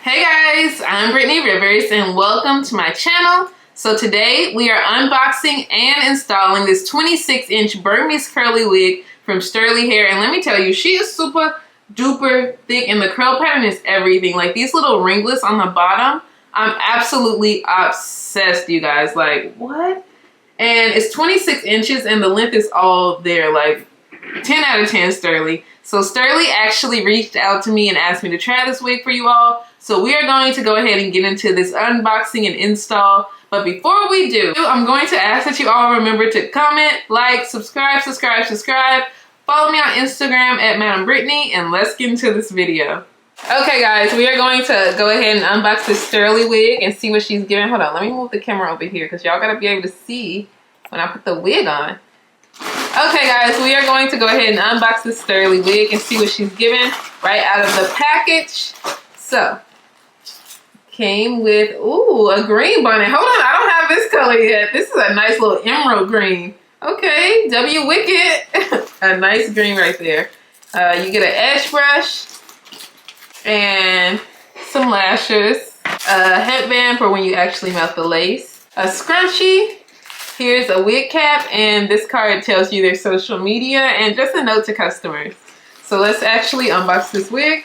Hey guys, I'm Brittany Rivers and welcome to my channel. So today we are unboxing and installing this 26-inch Burmese curly wig from Sterly hair, and let me tell you, she is super duper thick and the curl pattern is everything. Like these little ringlets on the bottom, I'm absolutely obsessed, you guys. Like what? And it's 26 inches and the length is all there, like 10 out of 10 Sterly. So Sterly actually reached out to me and asked me to try this wig for you all. So we are going to go ahead and get into this unboxing and install. But before we do, I'm going to ask that you all remember to comment, like, subscribe. Follow me on Instagram at Madam Brittany, and let's get into this video. Okay guys, we are going to go ahead and unbox this Sterly wig and see what she's giving. Hold on, let me move the camera over here because y'all gotta be able to see when I put the wig on. Okay guys, we are going to go ahead and unbox this Sterly wig and see what she's giving right out of the package. So, came with, ooh, a green bonnet. Hold on, I don't have this color yet. This is a nice little emerald green. Okay, W Wicked. A nice green right there. You get an edge brush and some lashes. A headband for when you actually melt the lace. A scrunchie. Here's a wig cap, and this card tells you their social media and just a note to customers. So let's actually unbox this wig.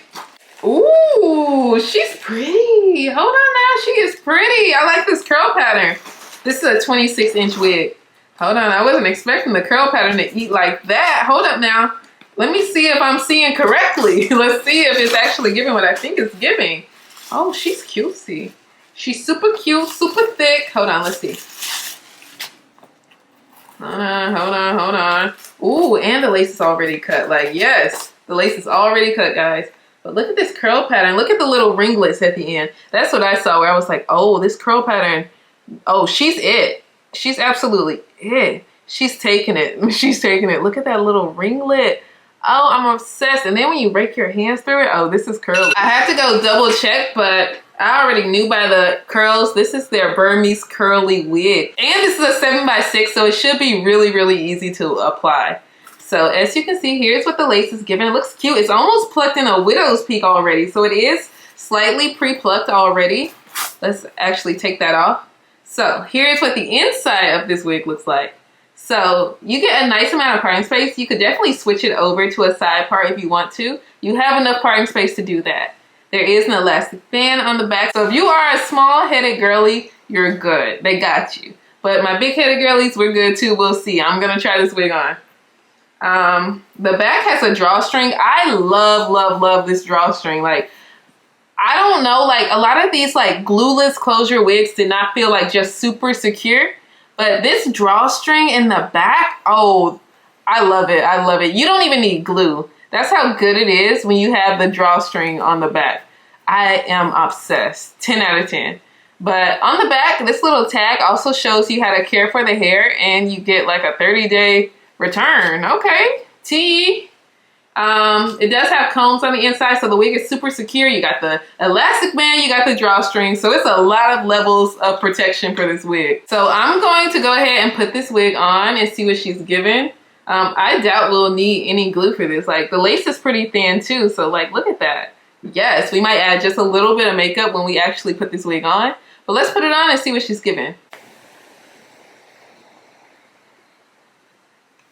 Ooh, she's pretty. Hold on now, she is pretty. I like this curl pattern. This is a 26-inch wig. Hold on, I wasn't expecting the curl pattern to eat like that. Hold up now. Let me see if I'm seeing correctly. Let's see if it's actually giving what I think it's giving. Oh, she's cutesy. She's super cute, super thick. Hold on, let's see. Hold on. Ooh, and the lace is already cut. Like, yes, the lace is already cut, guys. But look at this curl pattern. Look at the little ringlets at the end. That's what I saw where I was like, oh, this curl pattern. Oh, she's it. She's absolutely it. She's taking it. She's taking it. Look at that little ringlet. Oh, I'm obsessed. And then when you break your hands through it, oh, this is curly. I had to go double check, but I already knew by the curls, this is their Burmese curly wig. And this is a 7x6, so it should be really, really easy to apply. So as you can see, here's what the lace is giving. It looks cute. It's almost plucked in a widow's peak already. So it is slightly pre-plucked already. Let's actually take that off. So here's what the inside of this wig looks like. So you get a nice amount of parting space. You could definitely switch it over to a side part if you want to. You have enough parting space to do that. There is an elastic band on the back. So if you are a small-headed girly, you're good. They got you. But my big-headed girlies, we're good too. We'll see. I'm going to try this wig on. The back has a drawstring. I love this drawstring. Like, I don't know, like a lot of these like glueless closure wigs did not feel like just super secure. But this drawstring in the back, oh, I love it. I love it. You don't even need glue. That's how good it is when you have the drawstring on the back. I am obsessed. 10 out of 10. But on the back, this little tag also shows you how to care for the hair, and you get like a 30-day return. Okay. It does have combs on the inside, so the wig is super secure. You got the elastic band, you got the drawstring, so it's a lot of levels of protection for this wig. So I'm going to go ahead and put this wig on and see what she's given. I doubt we'll need any glue for this. Like, the lace is pretty thin too, so like, look at that. Yes, we might add just a little bit of makeup when we actually put this wig on, but let's put it on and see what she's given.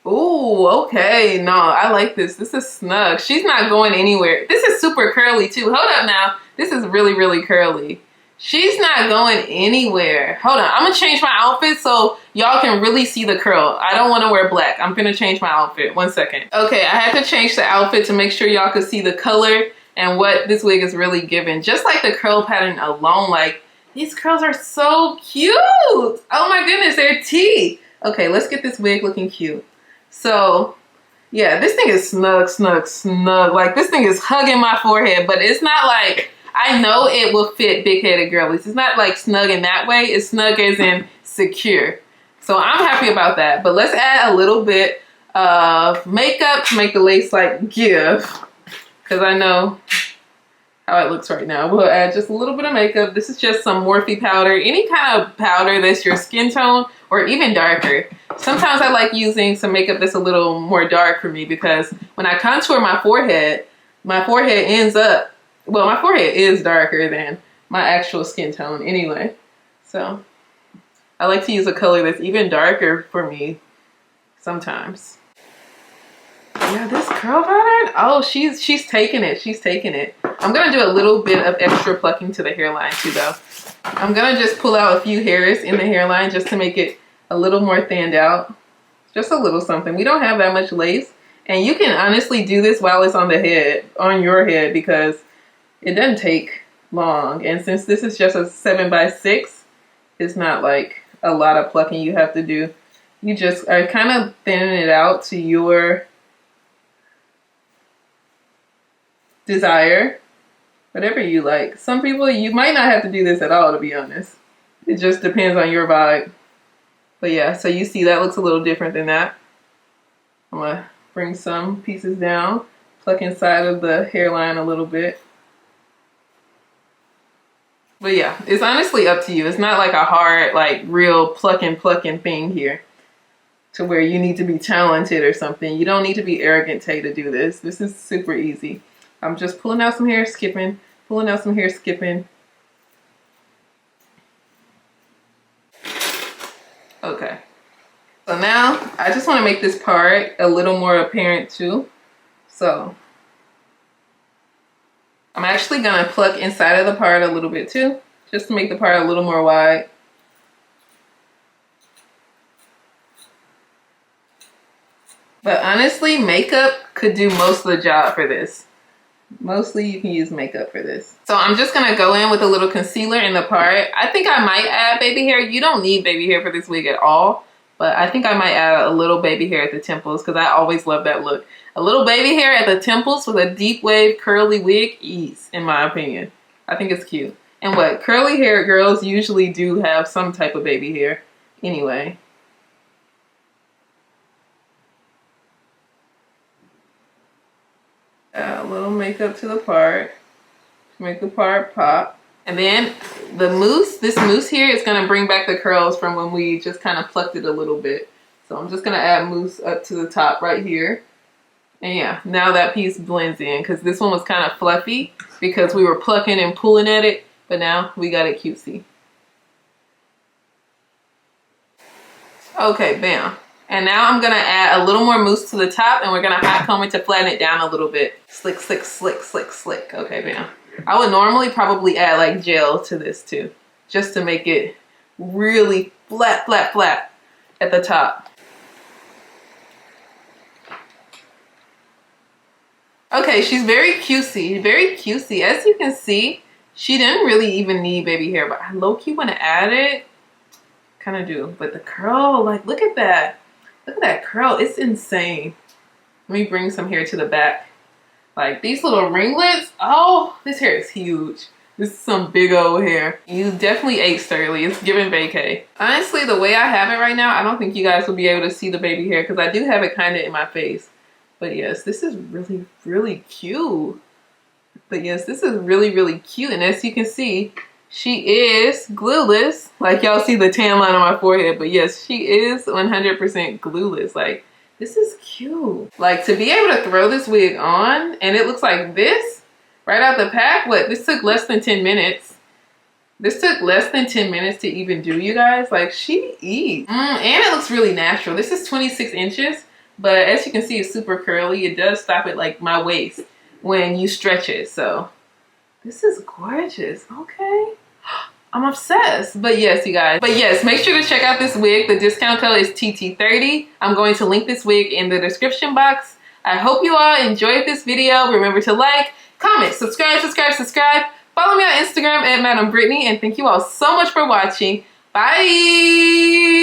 Ooh, okay. No, I like this. This is snug. She's not going anywhere. This is super curly too. Hold up now. This is really, really curly. She's not going anywhere. Hold on. I'm going to change my outfit so y'all can really see the curl. I don't want to wear black. I'm going to change my outfit. 1 second. Okay, I had to change the outfit to make sure y'all could see the color and what this wig is really giving. Just like the curl pattern alone, like, these curls are so cute. Oh my goodness, they're tea. Okay, let's get this wig looking cute. So, yeah, this thing is snug. Like, this thing is hugging my forehead, but it's not like, I know it will fit big-headed girlies. It's not like snug in that way. It's snug as in secure. So I'm happy about that. But let's add a little bit of makeup to make the lace like give. Because I know how it looks right now. We'll add just a little bit of makeup. This is just some Morphe powder. Any kind of powder that's your skin tone or even darker. Sometimes I like using some makeup that's a little more dark for me because when I contour my forehead ends up well, my forehead is darker than my actual skin tone anyway. So I like to use a color that's even darker for me sometimes. Yeah, this curl pattern, oh, she's taking it. She's taking it. I'm gonna do a little bit of extra plucking to the hairline too though. I'm gonna just pull out a few hairs in the hairline just to make it a little more thinned out. Just a little something. We don't have that much lace. And you can honestly do this while it's on the head, on your head, because it doesn't take long. And since this is just a 7x6, it's not like a lot of plucking you have to do. You just are kind of thinning it out to your desire, whatever you like. Some people, you might not have to do this at all, to be honest. It just depends on your vibe. But yeah, so you see that looks a little different than that. I'm gonna bring some pieces down, pluck inside of the hairline a little bit. But yeah, it's honestly up to you. It's not like a hard, like real plucking thing here to where you need to be talented or something. You don't need to be arrogant, Tay, to do this. This is super easy. I'm just pulling out some hair, skipping, pulling out some hair, skipping. Okay. So now I just want to make this part a little more apparent too. So I'm actually going to pluck inside of the part a little bit too, just to make the part a little more wide. But honestly, makeup could do most of the job for this. Mostly you can use makeup for this. So I'm just going to go in with a little concealer in the part. I think I might add baby hair. You don't need baby hair for this wig at all. But I think I might add a little baby hair at the temples because I always love that look. A little baby hair at the temples with a deep wave curly wig, ease, in my opinion. I think it's cute. And what? Curly hair girls usually do have some type of baby hair anyway. Add a little makeup to the part to make the part pop. And then the mousse, this mousse here is going to bring back the curls from when we just kind of plucked it a little bit. So I'm just going to add mousse up to the top right here. And yeah, now that piece blends in because this one was kind of fluffy because we were plucking and pulling at it. But now we got it cutesy. Okay, bam. And now I'm going to add a little more mousse to the top and we're going to hot comb it to flatten it down a little bit. Slick, slick, slick, slick, slick. Okay, bam. I would normally probably add like gel to this too, just to make it really flat, flat, flat at the top. Okay, she's very cutesy, very cutesy. As you can see, she didn't really even need baby hair, but I low-key want to add it. Kind of do, but the curl, like look at that. Look at that curl, it's insane. Let me bring some hair to the back. Like these little ringlets, oh, this hair is huge. This is some big old hair. You definitely ate Sterly. It's giving vacay. Honestly, the way I have it right now, I don't think you guys will be able to see the baby hair because I do have it kind of in my face. But yes, this is really, really cute. But yes, this is really, really cute. And as you can see, she is glueless. Like y'all see the tan line on my forehead. But yes, she is 100% glueless. Like, this is cute. Like, to be able to throw this wig on and it looks like this right out the pack. What? This took less than 10 minutes. This took less than 10 minutes to even do, you guys. Like, she eats. And it looks really natural. This is 26 inches. But as you can see, it's super curly. It does stop at like my waist when you stretch it. So this is gorgeous. Okay. I'm obsessed. But yes, you guys. But yes, make sure to check out this wig. The discount code is TT30. I'm going to link this wig in the description box. I hope you all enjoyed this video. Remember to like, comment, subscribe. Follow me on Instagram at Madam Brittany. And thank you all so much for watching. Bye.